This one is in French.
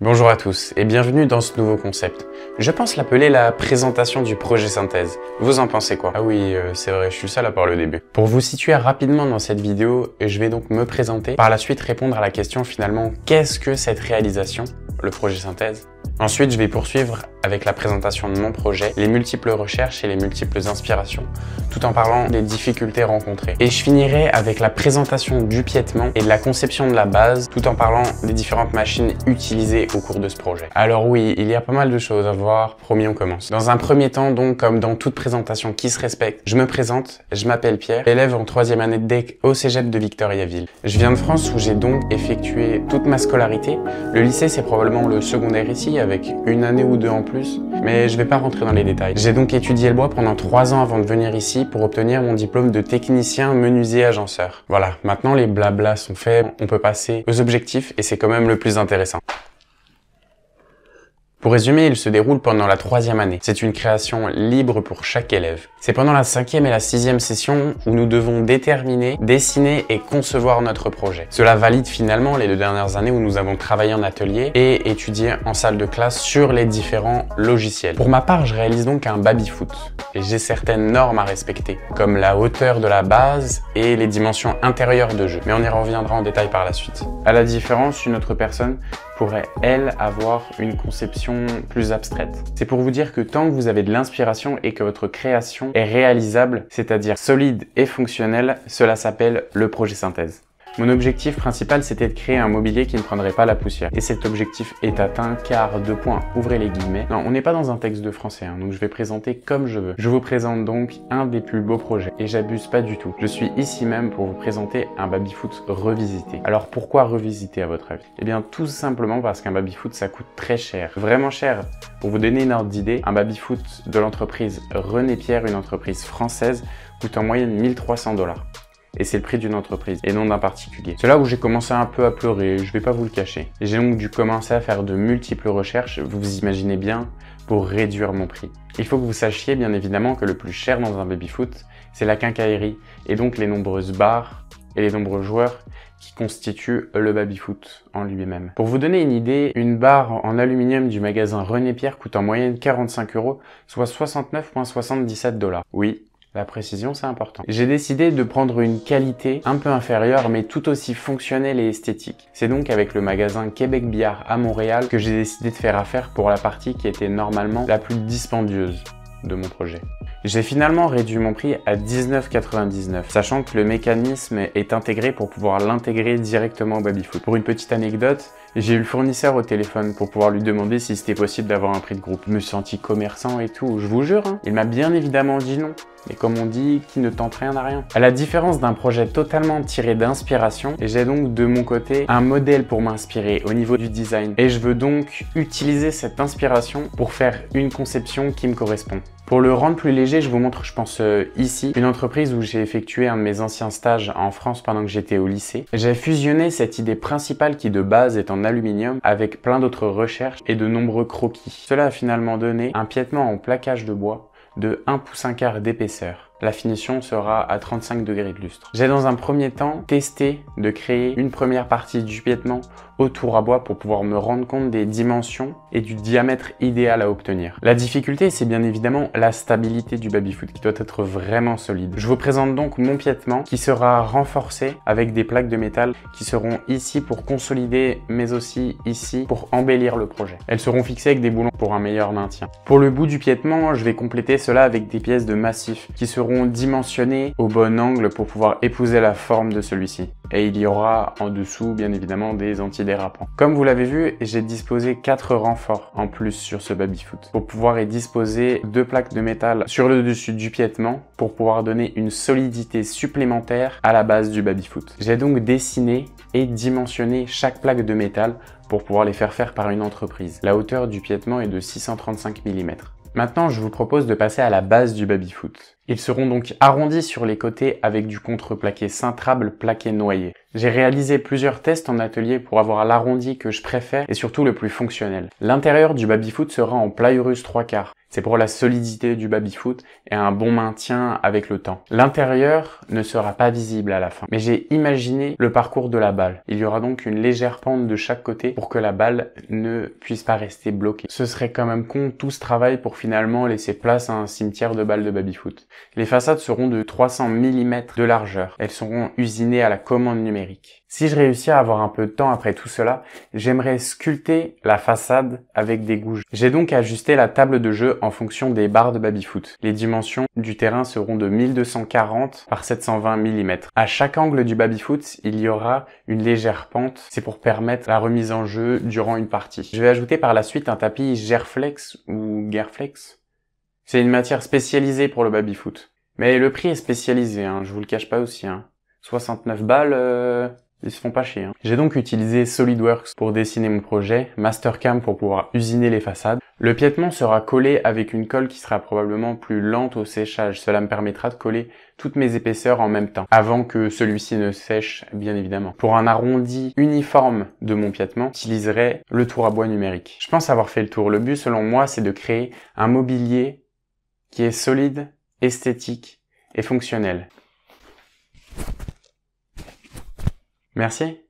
Bonjour à tous et bienvenue dans ce nouveau concept. Je pense l'appeler la présentation du projet synthèse. Vous en pensez quoi? Ah oui, c'est vrai, je suis seul à part le début. Pour vous situer rapidement dans cette vidéo, je vais donc me présenter, par la suite répondre à la question finalement, qu'est-ce que cette réalisation, le projet synthèse? Ensuite, je vais poursuivre avec la présentation de mon projet, les multiples recherches et les multiples inspirations, tout en parlant des difficultés rencontrées. Et je finirai avec la présentation du piétement et de la conception de la base, tout en parlant des différentes machines utilisées au cours de ce projet. Alors oui, il y a pas mal de choses à voir, promis on commence. Dans un premier temps, donc, comme dans toute présentation qui se respecte, je me présente, je m'appelle Pierre, élève en 3e année de DEC au Cégep de Victoriaville. Je viens de France où j'ai donc effectué toute ma scolarité. Le lycée, c'est probablement le secondaire ici, avec une année ou deux en plus, mais je vais pas rentrer dans les détails. J'ai donc étudié le bois pendant 3 ans avant de venir ici pour obtenir mon diplôme de technicien menuisier agenceur. Voilà, maintenant les blablas sont faits, on peut passer aux objectifs et c'est quand même le plus intéressant. Pour résumer, il se déroule pendant la 3e année. C'est une création libre pour chaque élève. C'est pendant la 5e et la 6e session où nous devons déterminer, dessiner et concevoir notre projet. Cela valide finalement les 2 dernières années où nous avons travaillé en atelier et étudié en salle de classe sur les différents logiciels. Pour ma part, je réalise donc un baby-foot et j'ai certaines normes à respecter, comme la hauteur de la base et les dimensions intérieures de jeu. Mais on y reviendra en détail par la suite. À la différence, une autre personne pourrait, elle, avoir une conception plus abstraite. C'est pour vous dire que tant que vous avez de l'inspiration et que votre création est réalisable, c'est-à-dire solide et fonctionnelle, cela s'appelle le projet synthèse. Mon objectif principal, c'était de créer un mobilier qui ne prendrait pas la poussière. Et cet objectif est atteint car, ouvrez les guillemets. Non, on n'est pas dans un texte de français, donc je vais présenter comme je veux. Je vous présente donc un des plus beaux projets, et j'abuse pas du tout. Je suis ici même pour vous présenter un baby-foot revisité. Alors pourquoi revisiter à votre avis? Eh bien tout simplement parce qu'un baby-foot ça coûte très cher, vraiment cher. Pour vous donner une ordre d'idée, un baby-foot de l'entreprise René Pierre, une entreprise française, coûte en moyenne 1300 $. Et c'est le prix d'une entreprise et non d'un particulier. C'est là où j'ai commencé un peu à pleurer, je vais pas vous le cacher. Et j'ai donc dû commencer à faire de multiples recherches, vous imaginez bien, pour réduire mon prix. Il faut que vous sachiez bien évidemment que le plus cher dans un baby-foot, c'est la quincaillerie et donc les nombreuses barres et les nombreux joueurs qui constituent le baby-foot en lui-même. Pour vous donner une idée, une barre en aluminium du magasin René Pierre coûte en moyenne 45 €, soit 69,77 $. Oui. La précision, c'est important. J'ai décidé de prendre une qualité un peu inférieure, mais tout aussi fonctionnelle et esthétique. C'est donc avec le magasin Québec Billard à Montréal que j'ai décidé de faire affaire pour la partie qui était normalement la plus dispendieuse de mon projet. J'ai finalement réduit mon prix à 19,99 €, sachant que le mécanisme est intégré pour pouvoir l'intégrer directement au baby-foot. Pour une petite anecdote, j'ai eu le fournisseur au téléphone pour pouvoir lui demander si c'était possible d'avoir un prix de groupe. Je me sentis commerçant et tout, je vous jure, il m'a bien évidemment dit non. Et comme on dit, qui ne tente rien n'a rien. À la différence d'un projet totalement tiré d'inspiration, j'ai donc de mon côté un modèle pour m'inspirer au niveau du design. Et je veux donc utiliser cette inspiration pour faire une conception qui me correspond. Pour le rendre plus léger, je vous montre, je pense ici, une entreprise où j'ai effectué un de mes anciens stages en France pendant que j'étais au lycée. J'ai fusionné cette idée principale qui de base est en aluminium avec plein d'autres recherches et de nombreux croquis. Cela a finalement donné un piétement en plaquage de bois de 1,25 pouces d'épaisseur. La finition sera à 35 degrés de lustre. J'ai dans un premier temps testé de créer une première partie du piétement au tour à bois pour pouvoir me rendre compte des dimensions et du diamètre idéal à obtenir. La difficulté, c'est bien évidemment la stabilité du baby-foot qui doit être vraiment solide. Je vous présente donc mon piétement qui sera renforcé avec des plaques de métal qui seront ici pour consolider mais aussi ici pour embellir le projet. Elles seront fixées avec des boulons pour un meilleur maintien. Pour le bout du piétement, je vais compléter cela avec des pièces de massif qui seront dimensionnées au bon angle pour pouvoir épouser la forme de celui-ci. Et il y aura en dessous bien évidemment des antidérapants. Comme vous l'avez vu, j'ai disposé 4 renforts en plus sur ce baby-foot pour pouvoir y disposer 2 plaques de métal sur le dessus du piétement pour pouvoir donner une solidité supplémentaire à la base du baby-foot. J'ai donc dessiné et dimensionné chaque plaque de métal pour pouvoir les faire par une entreprise. La hauteur du piétement est de 635 mm. Maintenant, je vous propose de passer à la base du baby-foot. Ils seront donc arrondis sur les côtés avec du contreplaqué cintrable plaqué noyé. J'ai réalisé plusieurs tests en atelier pour avoir l'arrondi que je préfère et surtout le plus fonctionnel. L'intérieur du baby-foot sera en plyurus 3/4. C'est pour la solidité du baby-foot et un bon maintien avec le temps. L'intérieur ne sera pas visible à la fin, mais j'ai imaginé le parcours de la balle. Il y aura donc une légère pente de chaque côté pour que la balle ne puisse pas rester bloquée. Ce serait quand même con tout ce travail pour finalement laisser place à un cimetière de balles de baby-foot. Les façades seront de 300 mm de largeur. Elles seront usinées à la commande numérique. Si je réussis à avoir un peu de temps après tout cela, j'aimerais sculpter la façade avec des gouges. J'ai donc ajusté la table de jeu en fonction des barres de baby-foot. Les dimensions du terrain seront de 1240 par 720 mm. À chaque angle du baby-foot, il y aura une légère pente. C'est pour permettre la remise en jeu durant une partie. Je vais ajouter par la suite un tapis Gerflex ou Gerflex. C'est une matière spécialisée pour le baby-foot. Mais le prix est spécialisé, je vous le cache pas aussi. 69 balles... Ils se font pas chier. J'ai donc utilisé SolidWorks pour dessiner mon projet, Mastercam pour pouvoir usiner les façades. Le piétement sera collé avec une colle qui sera probablement plus lente au séchage. Cela me permettra de coller toutes mes épaisseurs en même temps, avant que celui-ci ne sèche, bien évidemment. Pour un arrondi uniforme de mon piétement, j'utiliserai le tour à bois numérique. Je pense avoir fait le tour. Le but, selon moi, c'est de créer un mobilier qui est solide, esthétique et fonctionnel. Merci.